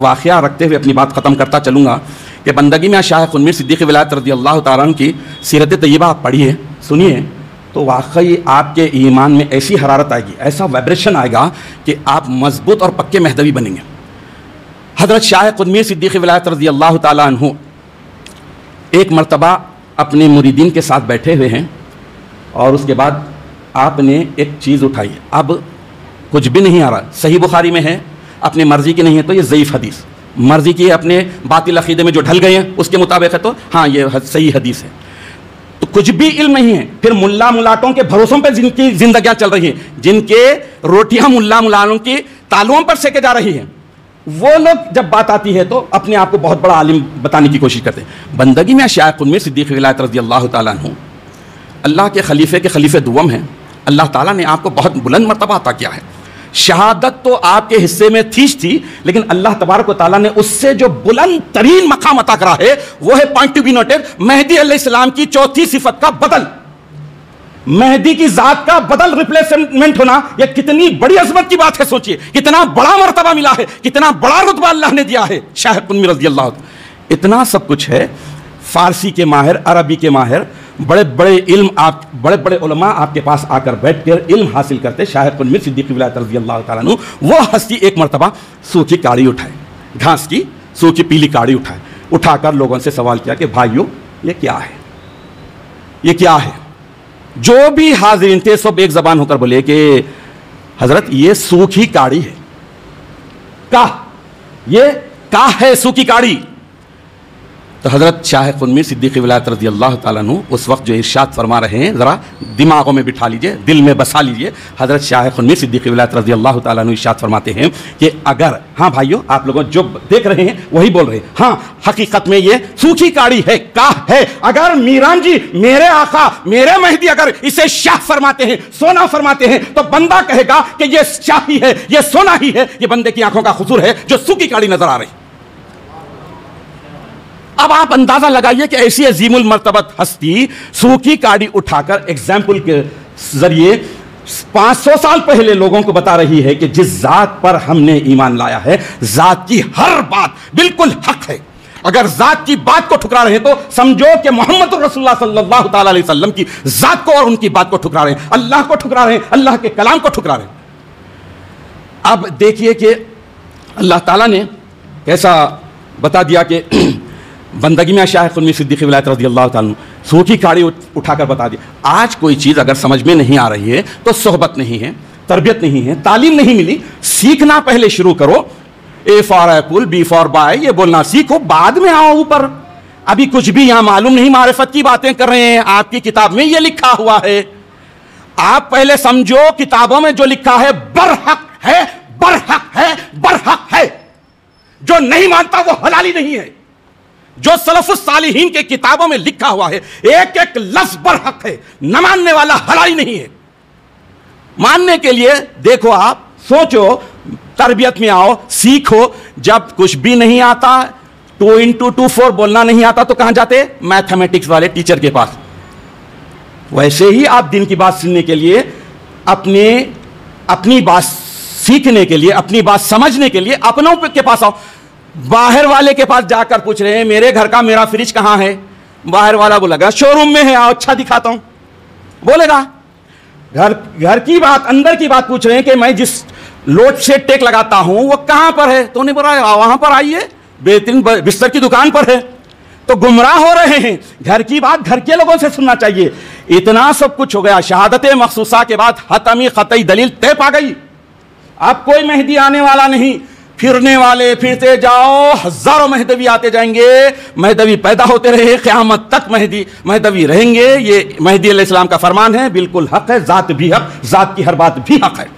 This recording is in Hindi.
वाक़या रखते हुए अपनी बात ख़त्म करता चलूँगा कि बंदगी में शाह खुनमीर सिद्दीक़ विलायत रज़ी अल्लाह तआला अन्हु की सीरत तय्यबा आप पढ़िए, सुनिए, तो वाकई आपके ईमान में ऐसी हरारत आएगी, ऐसा वाइब्रेशन आएगा कि आप मजबूत और पक्के महदवी बनेंगे। हज़रत शाह खुनमीर सिद्दीक़ विलायत रज़ी अल्लाह तआला अन्हु एक मरतबा अपने मुरीदीन के साथ बैठे हुए हैं और उसके बाद आपने एक चीज़ उठाई। अब कुछ भी नहीं आ रहा, सही बुखारी में है, अपनी मर्जी की नहीं है तो ये ज़ईफ़ हदीस, मर्जी की अपने बातिल अक़ीदे में जो ढल गए हैं उसके मुताबिक है तो हाँ ये सही हदीस है। तो कुछ भी इल्म नहीं है, फिर मुल्ला मुलाटों के भरोसों पर जिनकी जिंदगियां चल रही हैं, जिनके रोटियां मुल्ला मुलाटों की तालुओं पर सेके जा रही हैं, वो लोग जब बात आती है तो अपने आप को बहुत बड़ा आलिम बताने की कोशिश करते हैं। बंदगी में शाह खुनमीर सिद्दीक़ विलायत रज़ी अल्लाह तआला अन्हु अल्लाह के खलीफे दुवम हैं। अल्लाह ताला ने आपको बहुत बुलंद मर्तबा अता किया है। शहादत तो आपके हिस्से में थी, लेकिन अल्लाह तबारक व तआला ने उससे जो बुलंद तरीन मकाम अता करा है वो है, point to be noted, Mehdi अलैहिस्सलाम की चौथी सिफत का बदल, मेहदी की जात का बदल, रिप्लेसमेंट होना। यह कितनी बड़ी अजमत की बात है, सोचिए कितना बड़ा मर्तबा मिला है, कितना बड़ा रुतबा अल्लाह ने दिया है शाह खुनमीर रज़ी अल्लाह। इतना सब कुछ है, फारसी के माहिर, अरबी के माहिर, बड़े बड़े इल्म, आप बड़े बड़े उलमा आपके पास आकर बैठकर इल्म हासिल करते। शाह खुनमीर सिद्दीक़ विलायत रज़ी अल्लाह तआला अन्हु वो हस्ती एक मरतबा सूखी काड़ी उठाए, घास की सूखी पीली काड़ी उठाए, उठाकर लोगों से सवाल किया कि भाइयों ये क्या है, ये क्या है। जो भी हाजिरीन थे सब एक जबान होकर बोले कि हजरत ये सूखी काड़ी है। ये का है सूखी काड़ी। तो हज़रत शाह खुनमीर सिद्दीक़ विलायत रज़ी अल्लाह तआला अन्हु उस वक्त जो इरशाद फरमा रहे हैं, ज़रा दिमागों में बिठा लीजिए, दिल में बसा लीजिए। हज़रत शाह खुनमीर सिद्दीक़ विलायत रज़ी अल्लाह तआला अन्हु इरशाद फरमाते हैं कि अगर, हाँ भाइयों आप लोगों जो देख रहे हैं वही बोल रहे हैं, हाँ हकीकत में ये सूखी काड़ी है, का है। अगर मीरान जी मेरे आका मेरे मेहदी अगर इसे शाह फरमाते हैं, सोना फरमाते हैं, तो बंदा कहेगा कि ये शाही है, ये सोना ही है। ये बंदे की आंखों का खुसूर है जो सूखी काड़ी नजर आ रही। अब आप अंदाजा लगाइए कि ऐसी अजीमुल मर्तबत हस्ती सूखी काड़ी उठाकर एग्जाम्पल के जरिए 500 साल पहले लोगों को बता रही है कि जिस जात पर हमने ईमान लाया है, जात की हर बात बिल्कुल हक है। अगर जात की बात को ठुकरा रहे हैं तो समझो कि मोहम्मद रसूलुल्लाह सल्लल्लाहु ताला अलैहि वसल्लम की जात को और उनकी बात को ठुकरा रहे हैं, अल्लाह को ठुकरा रहे हैं, अल्लाह के कलाम को ठुकरा रहे हैं। अब देखिए कि अल्लाह ताला ने कैसा बता दिया कि बंदगी में शाह खुनमीर सिद्दीक़ विलायत रज़ी अल्लाह तआला अन्हु सूखी काड़ी उठाकर बता दी। आज कोई चीज़ अगर समझ में नहीं आ रही है तो सोहबत नहीं है, तरबियत नहीं है, तालीम नहीं मिली, सीखना पहले शुरू करो। A for apple, B for bye, ये बोलना सीखो, बाद में आओ ऊपर। अभी कुछ भी यहां मालूम नहीं, मारिफत की बातें कर रहे हैं। आपकी किताब में ये लिखा हुआ है, आप पहले समझो किताबों में जो लिखा है बरहक है, बरहक है, बरहक है। जो नहीं मानता वो हलाली नहीं है। जो सलफ़ुस सालिहीन के किताबों में लिखा हुआ है, एक एक लफ्ज़ बरहक है, न मानने वाला हलाली नहीं है। मानने के लिए देखो, आप सोचो, तरबियत में आओ, सीखो। जब कुछ भी नहीं आता, 2 into 2 4 बोलना नहीं आता तो कहां जाते? मैथमेटिक्स वाले टीचर के पास। वैसे ही आप दिन की बात सुनने के लिए, अपनी बात सीखने के लिए, अपनी बात समझने के लिए अपनों के पास आओ। बाहर वाले के पास जाकर पूछ रहे हैं मेरे घर का मेरा फ्रिज कहां है, बाहर वाला बोलेगा शोरूम में है, आओ अच्छा दिखाता हूं, बोलेगा। घर की बात, अंदर की बात पूछ रहे हैं कि मैं जिस लोड से टेक लगाता हूं वो कहां पर है, तो उन्हें बोला वहां पर आइए, बेहतरीन बिस्तर की दुकान पर है। तो गुमराह हो रहे हैं। घर की बात घर के लोगों से सुनना चाहिए। इतना सब कुछ हो गया। शहादत मखसूसा के बाद हतमी खतई दलील तय पा गई। अब कोई मेहदी आने वाला नहीं, फिरने वाले फिरते जाओ, हजारों मेहदवी आते जाएंगे, मेहदवी पैदा होते रहे, क़यामत तक मेहदवी रहेंगे। ये मेहदी अलैहिस्सलाम का फरमान है, बिल्कुल हक है, जात भी हक, जात की हर बात भी हक है।